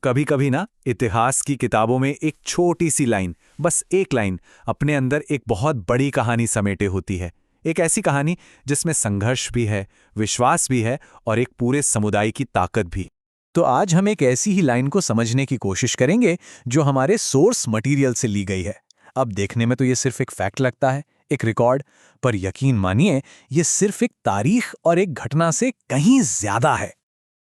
कभी कभी ना इतिहास की किताबों में एक छोटी सी लाइन, बस एक लाइन, अपने अंदर एक बहुत बड़ी कहानी समेटे होती है। एक ऐसी कहानी जिसमें संघर्ष भी है, विश्वास भी है और एक पूरे समुदाय की ताकत भी। तो आज हम एक ऐसी ही लाइन को समझने की कोशिश करेंगे जो हमारे सोर्स मटेरियल से ली गई है। अब देखने में तो ये सिर्फ एक फैक्ट लगता है, एक रिकॉर्ड, पर यकीन मानिए ये सिर्फ एक तारीख और एक घटना से कहीं ज्यादा है।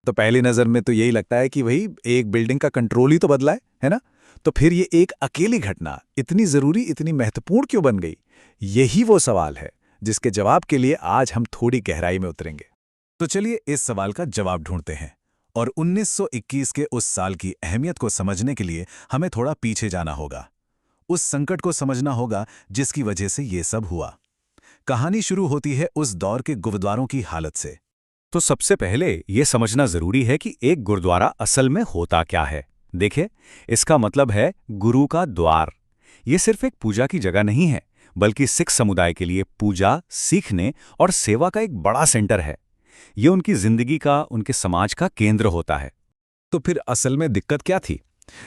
तो पहली नजर में तो यही लगता है कि वही एक बिल्डिंग का कंट्रोल ही तो बदला है ना? तो फिर ये एक अकेली घटना इतनी जरूरी, इतनी महत्वपूर्ण क्यों बन गई? यही वो सवाल है जिसके जवाब के लिए आज हम थोड़ी गहराई में उतरेंगे। तो चलिए इस सवाल का जवाब ढूंढते हैं। और 1921 के उस साल की अहमियत को समझने के लिए हमें थोड़ा पीछे जाना होगा। उस संकट को समझना होगा जिसकी वजह से ये सब हुआ। कहानी शुरू होती है उस दौर के गुरुद्वारों की हालत से। तो सबसे पहले ये समझना जरूरी है कि एक गुरुद्वारा असल में होता क्या है। देखिए, इसका मतलब है गुरु का द्वार। ये सिर्फ एक पूजा की जगह नहीं है, बल्कि सिख समुदाय के लिए पूजा, सीखने और सेवा का एक बड़ा सेंटर है। ये उनकी जिंदगी का, उनके समाज का केंद्र होता है। तो फिर असल में दिक्कत क्या थी?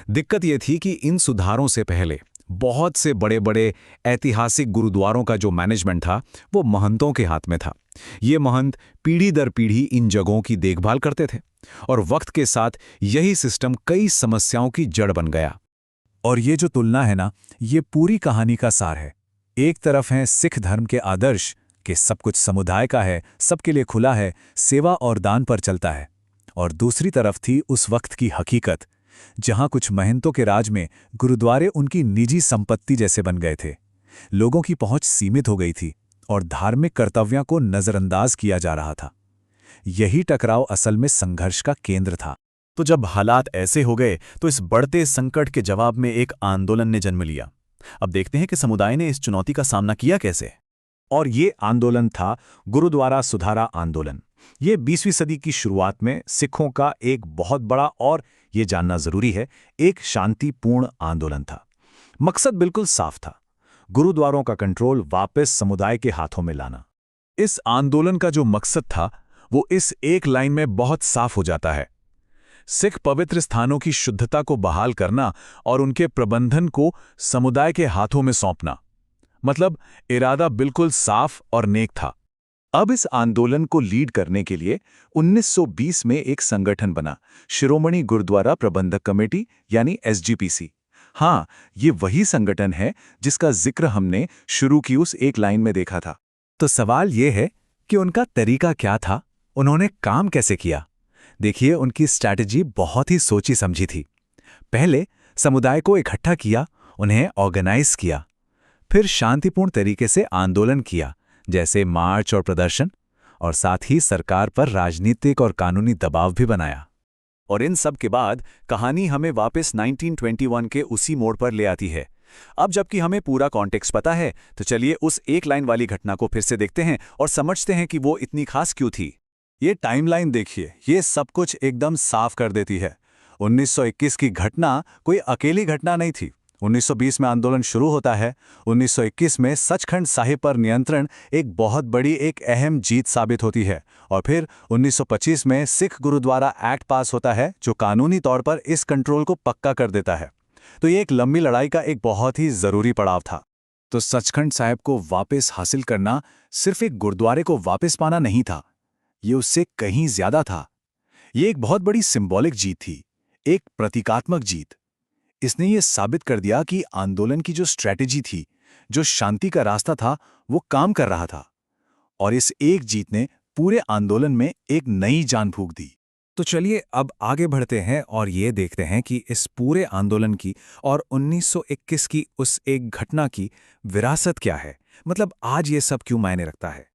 दिक्कत ये थी कि इन सुधारों से पहले बहुत से बड़े बड़े ऐतिहासिक गुरुद्वारों का जो मैनेजमेंट था वो महंतों के हाथ में था। ये महंत पीढ़ी दर पीढ़ी इन जगहों की देखभाल करते थे और वक्त के साथ यही सिस्टम कई समस्याओं की जड़ बन गया। और ये जो तुलना है ना, ये पूरी कहानी का सार है। एक तरफ है सिख धर्म के आदर्श कि सब कुछ समुदाय का है, सबके लिए खुला है, सेवा और दान पर चलता है। और दूसरी तरफ थी उस वक्त की हकीकत, जहां कुछ महंतों के राज में गुरुद्वारे उनकी निजी संपत्ति जैसे बन गए थे। लोगों की पहुंच सीमित हो गई थी और धार्मिक कर्तव्यों को नजरअंदाज किया जा रहा था। यही टकराव असल में संघर्ष का केंद्र था। तो जब हालात ऐसे हो गए तो इस बढ़ते संकट के जवाब में एक आंदोलन ने जन्म लिया। अब देखते हैं कि समुदाय ने इस चुनौती का सामना किया कैसे। और ये आंदोलन था गुरुद्वारा सुधारा आंदोलन। ये 20वीं सदी की शुरुआत में सिखों का एक बहुत बड़ा और, ये जानना जरूरी है, एक शांतिपूर्ण आंदोलन था। मकसद बिल्कुल साफ था, गुरुद्वारों का कंट्रोल वापस समुदाय के हाथों में लाना। इस आंदोलन का जो मकसद था वो इस एक लाइन में बहुत साफ हो जाता है। सिख पवित्र स्थानों की शुद्धता को बहाल करना और उनके प्रबंधन को समुदाय के हाथों में सौंपना। मतलब इरादा बिल्कुल साफ और नेक था। अब इस आंदोलन को लीड करने के लिए 1920 में एक संगठन बना, शिरोमणि गुरुद्वारा प्रबंधक कमेटी यानी SGPC। हाँ, ये वही संगठन है जिसका जिक्र हमने शुरू की उस एक लाइन में देखा था। तो सवाल ये है कि उनका तरीका क्या था, उन्होंने काम कैसे किया? देखिए, उनकी स्ट्रैटेजी बहुत ही सोची समझी थी। पहले समुदाय को इकट्ठा किया, उन्हें ऑर्गेनाइज किया। फिर शांतिपूर्ण तरीके से आंदोलन किया, जैसे मार्च और प्रदर्शन, और साथ ही सरकार पर राजनीतिक और कानूनी दबाव भी बनाया। और इन सब के बाद कहानी हमें वापस 1921 के उसी मोड़ पर ले आती है। अब जबकि हमें पूरा कॉन्टेक्स्ट पता है, तो चलिए उस एक लाइन वाली घटना को फिर से देखते हैं और समझते हैं कि वो इतनी खास क्यों थी। ये टाइमलाइन देखिए, ये सब कुछ एकदम साफ कर देती है। 1921 की घटना कोई अकेली घटना नहीं थी। 1920 में आंदोलन शुरू होता है। 1921 में सचखंड साहिब पर नियंत्रण एक बहुत बड़ी, एक अहम जीत साबित होती है। और फिर 1925 में सिख गुरुद्वारा एक्ट पास होता है जो कानूनी तौर पर इस कंट्रोल को पक्का कर देता है। तो ये एक लंबी लड़ाई का एक बहुत ही जरूरी पड़ाव था। तो सचखंड साहिब को वापस हासिल करना सिर्फ एक गुरुद्वारे को वापस पाना नहीं था, ये उससे कहीं ज्यादा था। ये एक बहुत बड़ी सिंबॉलिक जीत थी, एक प्रतीकात्मक जीत। इसने ये साबित कर दिया कि आंदोलन की जो स्ट्रैटेजी थी, जो शांति का रास्ता था, वो काम कर रहा था। और इस एक जीत ने पूरे आंदोलन में एक नई जान फूंक दी। तो चलिए अब आगे बढ़ते हैं और ये देखते हैं कि इस पूरे आंदोलन की और 1921 की उस एक घटना की विरासत क्या है। मतलब आज ये सब क्यों मायने रखता है।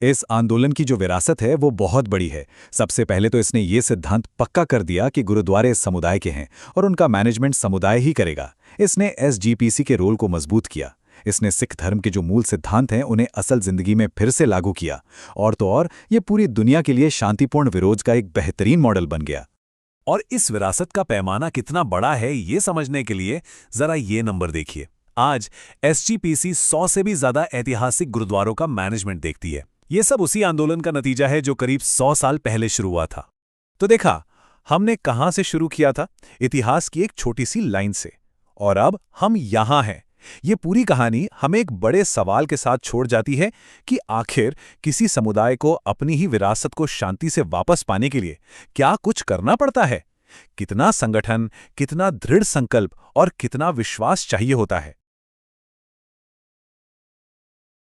इस आंदोलन की जो विरासत है वो बहुत बड़ी है। सबसे पहले तो इसने ये सिद्धांत पक्का कर दिया कि गुरुद्वारे समुदाय के हैं और उनका मैनेजमेंट समुदाय ही करेगा। इसने SGPC के रोल को मजबूत किया। इसने सिख धर्म के जो मूल सिद्धांत हैं उन्हें असल जिंदगी में फिर से लागू किया। और तो और ये पूरी दुनिया के लिए शांतिपूर्ण विरोध का एक बेहतरीन मॉडल बन गया। और इस विरासत का पैमाना कितना बड़ा है ये समझने के लिए जरा ये नंबर देखिए। आज SGPC 100 से भी ज्यादा ऐतिहासिक गुरुद्वारों का मैनेजमेंट देखती है। ये सब उसी आंदोलन का नतीजा है जो करीब 100 साल पहले शुरू हुआ था। तो देखा, हमने कहां से शुरू किया था? इतिहास की एक छोटी सी लाइन से। और अब हम यहां हैं। ये पूरी कहानी हमें एक बड़े सवाल के साथ छोड़ जाती है कि आखिर किसी समुदाय को अपनी ही विरासत को शांति से वापस पाने के लिए क्या कुछ करना पड़ता है? कितना संगठन, कितना दृढ़ संकल्प और कितना विश्वास चाहिए होता है?